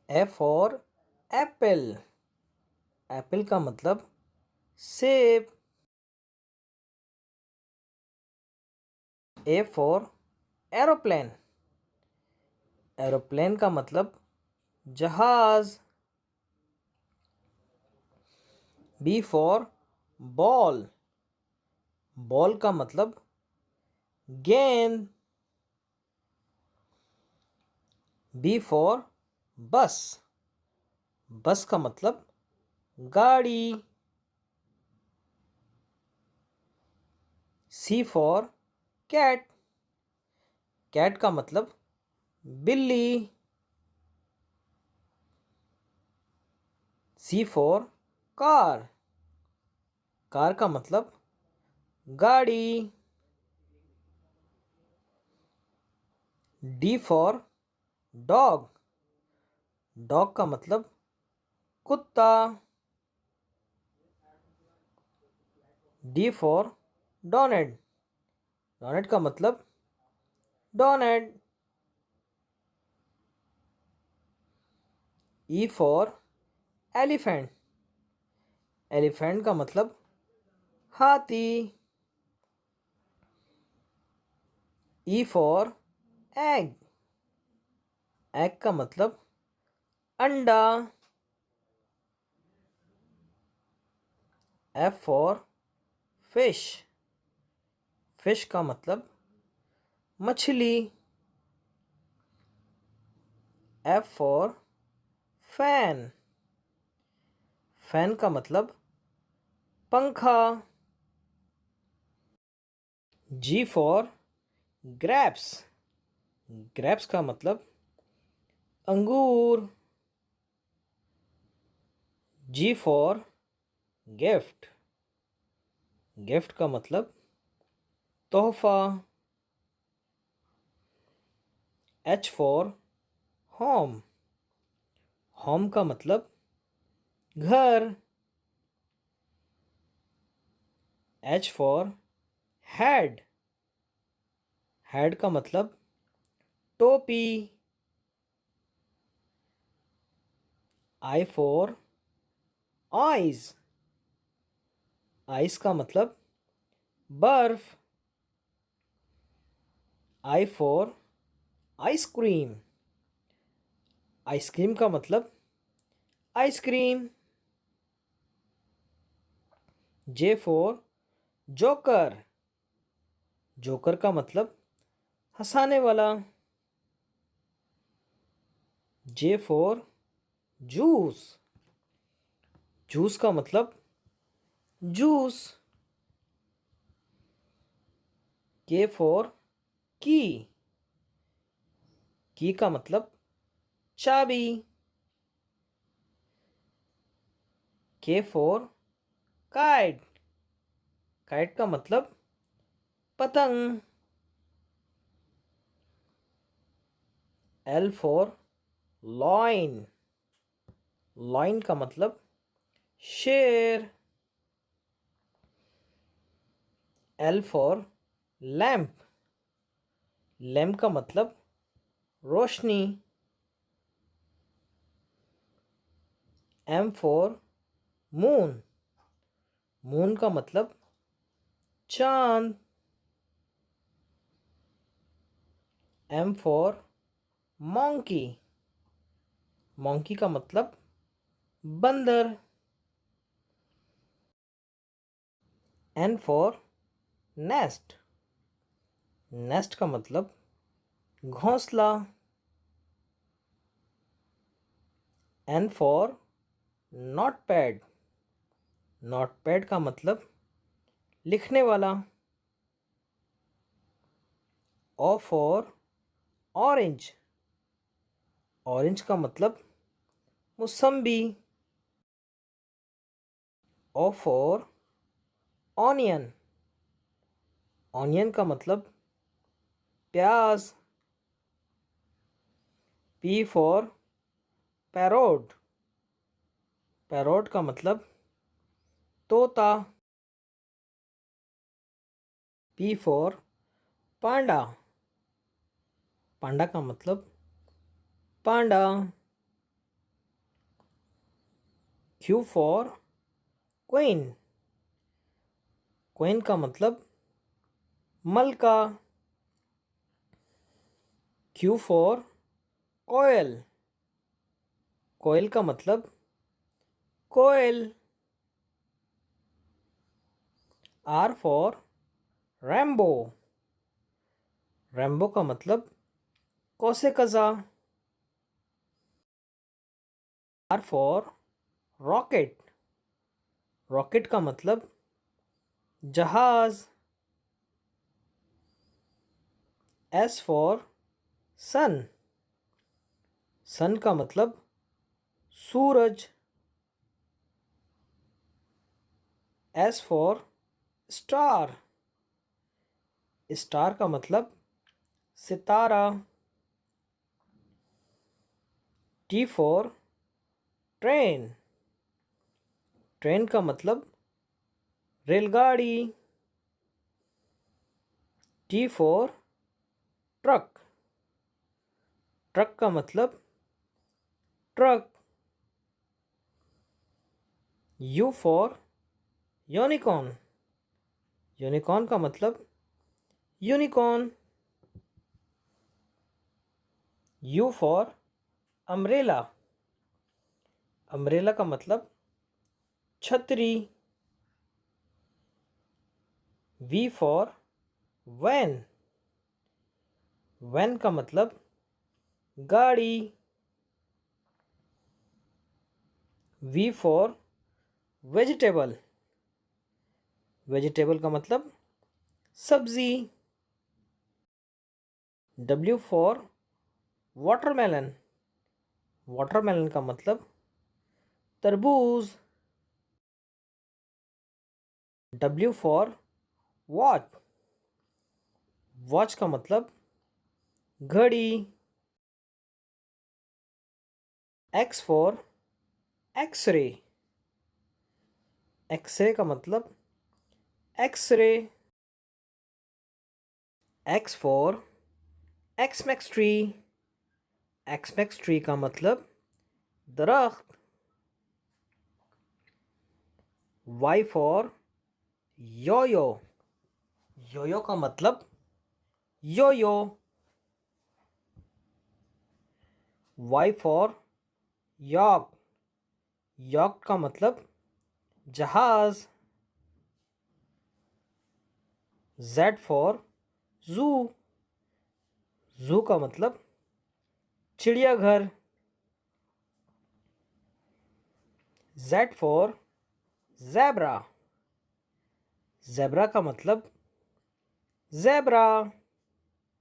A for Apple. Apple का मतलब सेब। A for aeroplane. एरोप्लेन का मतलब जहाज। B for ball. बॉल का मतलब गेंद। बी फॉर बस। बस का मतलब गाड़ी। सी फॉर कैट। कैट का मतलब बिल्ली। सी फॉर कार। कार का मतलब गाड़ी। D for dog. डॉग का मतलब कुत्ता। D for donate. डोनेट का मतलब donate. E for elephant. Elephant का मतलब हाथी। E for egg. एग का मतलब अंडा। F for fish. फिश का मतलब मछली। F for fan. फैन का मतलब पंखा। जी फॉर ग्रेप्स। ग्रेप्स का मतलब अंगूर। जी फॉर गिफ्ट। गिफ्ट का मतलब तोहफा। H for home. होम का मतलब घर। H for head. हेड का मतलब टोपी। I for eyes. आइस का मतलब बर्फ। I for ice cream. आइसक्रीम का मतलब ice cream. J for joker. Joker का मतलब हंसाने वाला। J for juice. जूस का मतलब जूस। के फॉर की। की का मतलब चाबी। के फॉर काइट। काइट का मतलब पतंग। L for lion. लॉइन का मतलब शेर। L for lamp. लैम्प का मतलब रोशनी। M for moon. मून का मतलब चांद। M for monkey. मॉन्की का मतलब बंदर। N for nest. नेस्ट का मतलब घोंसला। N for notepad. नोटपैड का मतलब लिखने वाला। O for orange. ऑरेंज का मतलब मौसम्बी। O for onion. ऑनियन का मतलब प्याज। P for parrot. पैरोट का मतलब तोता। पी फॉर पांडा। पांडा का मतलब पांडा। Q for queen. क्वीन का मतलब मलका. Q for कोयल. कोयल का मतलब कोयल. R for Rambo. रैम्बो का मतलब कौसे कज़ा. R for rocket. रॉकेट का मतलब जहाज. S for सन. सन का मतलब सूरज. S for star. स्टार का मतलब सितारा. T for train. ट्रेन का मतलब रेलगाड़ी. T for truck. ट्रक का मतलब truck. U for unicorn. Unicorn का मतलब unicorn. U for umbrella. Umbrella का मतलब छतरी. V for van. वैन का मतलब गाड़ी. V for vegetable. वेजिटेबल का मतलब सब्जी. W for watermelon. वाटरमेलन का मतलब तरबूज. W for watch. वॉच का मतलब घड़ी. X for x ray. एक्सरे का मतलब x ray. X for Xmas tree. Xmas tree का मतलब दरख्त. Y for yo yo. योयो का मतलब योयो. Y for यॉक. यॉक का मतलब जहाज. Z for जू. जू का मतलब चिड़ियाघर. Z for zebra. ज़ेब्रा का मतलब ज़ेब्रा.